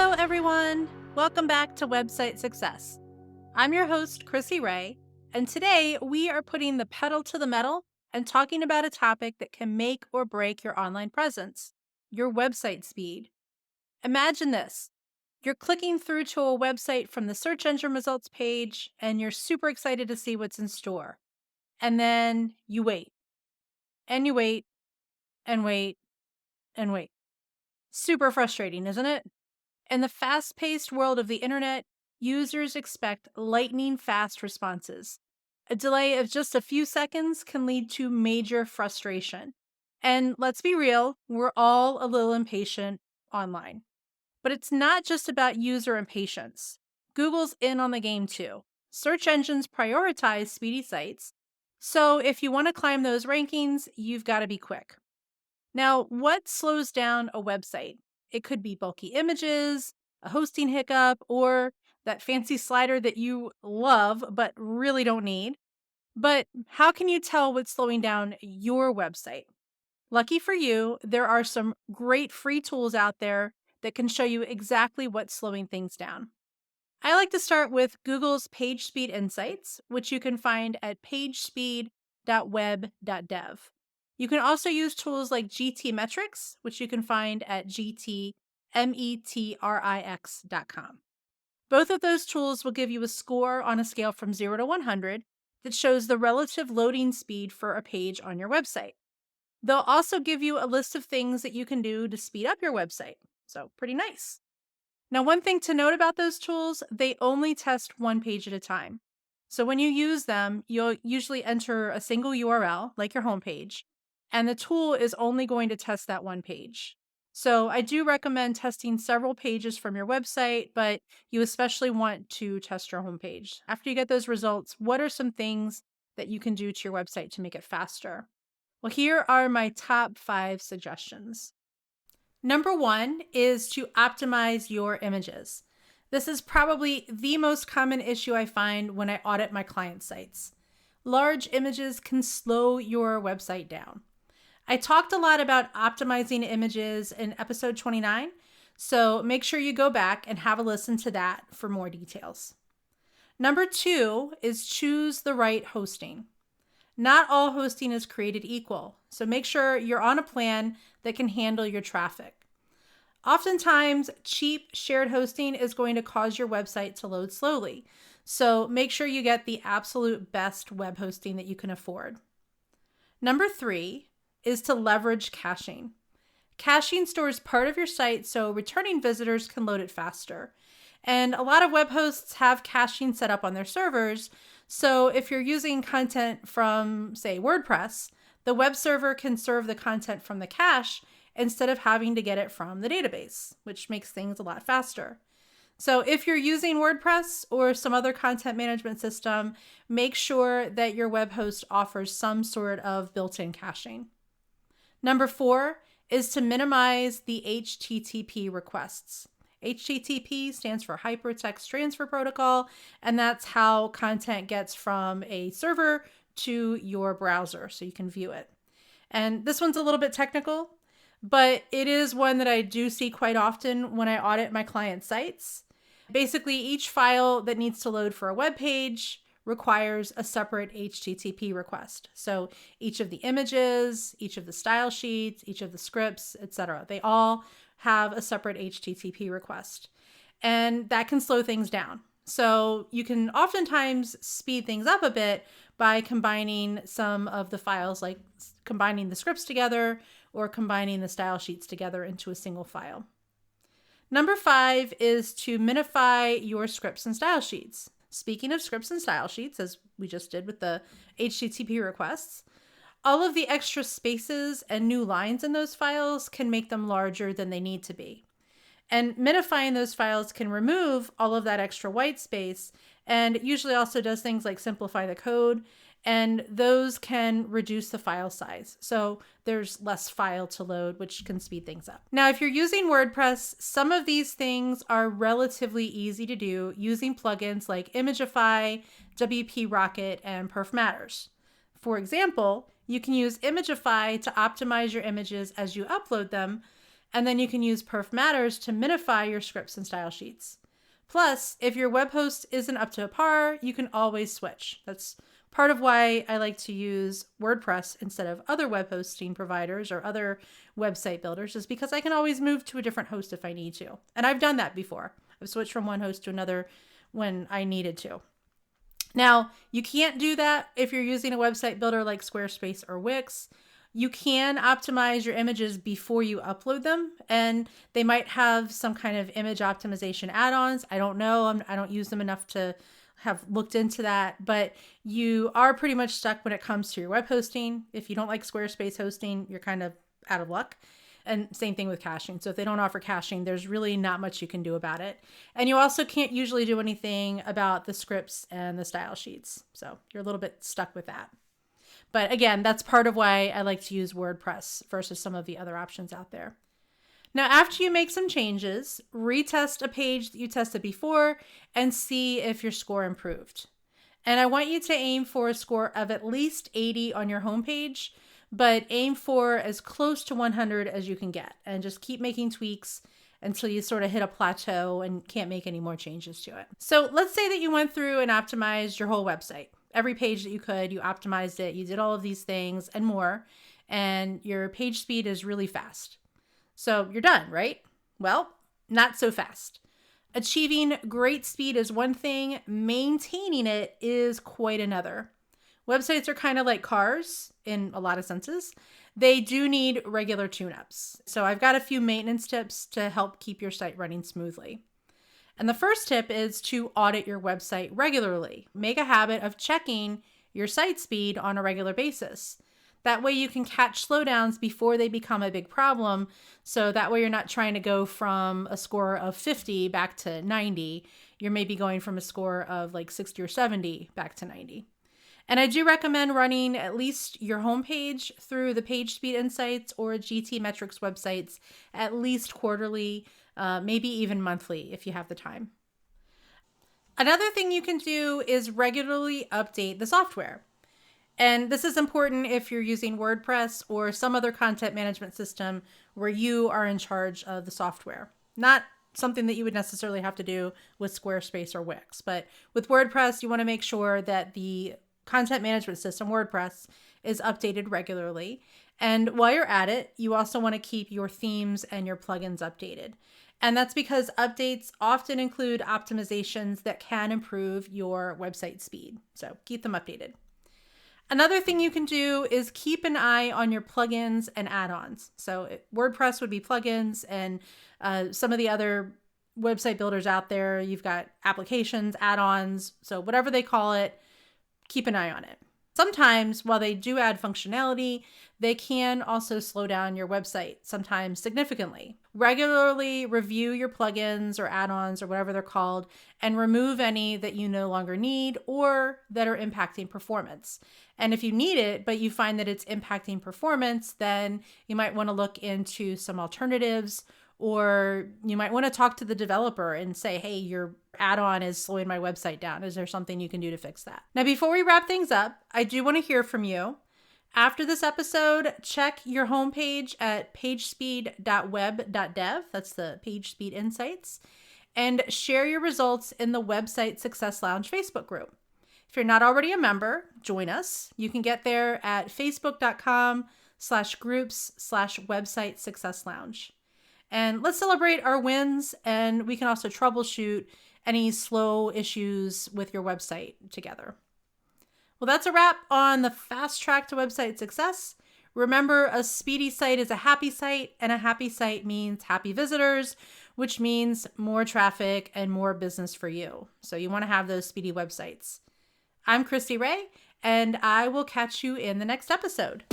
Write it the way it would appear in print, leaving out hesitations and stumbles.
Hello, everyone. Welcome back to Website Success. I'm your host, Chrissy Ray, and today we are putting the pedal to the metal and talking about a topic that can make or break your online presence, your website speed. Imagine this. You're clicking through to a website from the search engine results page, and you're super excited to see what's in store. And then you wait, and you wait, and wait, and wait. Super frustrating, isn't it? In the fast paced world of the internet, users expect lightning fast responses. A delay of just a few seconds can lead to major frustration. And let's be real, we're all a little impatient online. But it's not just about user impatience. Google's in on the game too. Search engines prioritize speedy sites. So if you want to climb those rankings, you've got to be quick. Now, what slows down a website? It could be bulky images, a hosting hiccup, or that fancy slider that you love but really don't need. But how can you tell what's slowing down your website? Lucky for you, there are some great free tools out there that can show you exactly what's slowing things down. I like to start with Google's PageSpeed Insights, which you can find at pagespeed.web.dev. You can also use tools like GTmetrix, which you can find at gtmetrix.com. Both of those tools will give you a score on a scale from 0 to 100 that shows the relative loading speed for a page on your website. They'll also give you a list of things that you can do to speed up your website. So, pretty nice. Now, one thing to note about those tools, they only test one page at a time. So when you use them, you'll usually enter a single URL, like your homepage, and the tool is only going to test that one page. So I do recommend testing several pages from your website, but you especially want to test your homepage. After you get those results, what are some things that you can do to your website to make it faster? Well, here are my top 5 suggestions. Number 1 is to optimize your images. This is probably the most common issue I find when I audit my client sites. Large images can slow your website down. I talked a lot about optimizing images in episode 29, so make sure you go back and have a listen to that for more details. Number 2 is choose the right hosting. Not all hosting is created equal, so make sure you're on a plan that can handle your traffic. Oftentimes, cheap shared hosting is going to cause your website to load slowly, so make sure you get the absolute best web hosting that you can afford. Number 3 is to leverage caching. Caching stores part of your site so returning visitors can load it faster. And a lot of web hosts have caching set up on their servers, so if you're using content from, say, WordPress, the web server can serve the content from the cache instead of having to get it from the database, which makes things a lot faster. So if you're using WordPress or some other content management system, make sure that your web host offers some sort of built-in caching. Number 4 is to minimize the HTTP requests. HTTP stands for Hypertext Transfer Protocol, and that's how content gets from a server to your browser so you can view it. And this one's a little bit technical, but it is one that I do see quite often when I audit my client sites. Basically, each file that needs to load for a web page requires a separate HTTP request. So each of the images, each of the style sheets, each of the scripts, etc., they all have a separate HTTP request. And that can slow things down. So you can oftentimes speed things up a bit by combining some of the files, like combining the scripts together or combining the style sheets together into a single file. Number 5 is to minify your scripts and style sheets. Speaking of scripts and style sheets, as we just did with the HTTP requests, all of the extra spaces and new lines in those files can make them larger than they need to be. And minifying those files can remove all of that extra white space, and it usually also does things like simplify the code, and those can reduce the file size. So there's less file to load, which can speed things up. Now, if you're using WordPress, some of these things are relatively easy to do using plugins like Imagify, WP Rocket, and Perf Matters. For example, you can use Imagify to optimize your images as you upload them, And then you can use Perf Matters to minify your scripts and style sheets. Plus, if your web host isn't up to par, you can always switch. That's part of why I like to use WordPress instead of other web hosting providers or other website builders, is because I can always move to a different host if I need to. And I've done that before. I've switched from one host to another when I needed to. Now, you can't do that if you're using a website builder like Squarespace or Wix. You can optimize your images before you upload them, and they might have some kind of image optimization add-ons. I don't know. I don't use them enough to have looked into that, but you are pretty much stuck when it comes to your web hosting. If you don't like Squarespace hosting, you're kind of out of luck. And same thing with caching. So if they don't offer caching, there's really not much you can do about it. And you also can't usually do anything about the scripts and the style sheets. So you're a little bit stuck with that. But again, that's part of why I like to use WordPress versus some of the other options out there. Now, after you make some changes, retest a page that you tested before and see if your score improved. And I want you to aim for a score of at least 80 on your homepage, but aim for as close to 100 as you can get, and just keep making tweaks until you sort of hit a plateau and can't make any more changes to it. So let's say that you went through and optimized your whole website. Every page that you could, you optimized it, you did all of these things and more, and your page speed is really fast. So you're done, right? Well, not so fast. Achieving great speed is one thing, maintaining it is quite another. Websites are kind of like cars in a lot of senses. They do need regular tune-ups. So I've got a few maintenance tips to help keep your site running smoothly. And the first tip is to audit your website regularly. Make a habit of checking your site speed on a regular basis. That way you can catch slowdowns before they become a big problem. So that way you're not trying to go from a score of 50 back to 90. You're maybe going from a score of like 60 or 70 back to 90. And I do recommend running at least your homepage through the PageSpeed Insights or GTmetrix websites at least quarterly, maybe even monthly if you have the time. Another thing you can do is regularly update the software. And this is important if you're using WordPress or some other content management system where you are in charge of the software. Not something that you would necessarily have to do with Squarespace or Wix, but with WordPress, you want to make sure that the content management system, WordPress, is updated regularly. And while you're at it, you also want to keep your themes and your plugins updated. And that's because updates often include optimizations that can improve your website speed. So keep them updated. Another thing you can do is keep an eye on your plugins and add-ons. So WordPress would be plugins, and some of the other website builders out there, you've got applications, add-ons, so whatever they call it, keep an eye on it. Sometimes, while they do add functionality, they can also slow down your website, sometimes significantly. Regularly review your plugins or add-ons or whatever they're called, and remove any that you no longer need or that are impacting performance. And if you need it, but you find that it's impacting performance, then you might want to look into some alternatives, or you might want to talk to the developer and say, hey, your add-on is slowing my website down. Is there something you can do to fix that? Now, before we wrap things up, I do want to hear from you. After this episode, check your homepage at pagespeed.web.dev. That's the PageSpeed Insights. And share your results in the Website Success Lounge Facebook group. If you're not already a member, join us. You can get there at facebook.com/groups/website success lounge. And let's celebrate our wins, and we can also troubleshoot any slow issues with your website together. Well, that's a wrap on the fast track to website success. Remember, a speedy site is a happy site, and a happy site means happy visitors, which means more traffic and more business for you. So you want to have those speedy websites. I'm Christy Ray, and I will catch you in the next episode.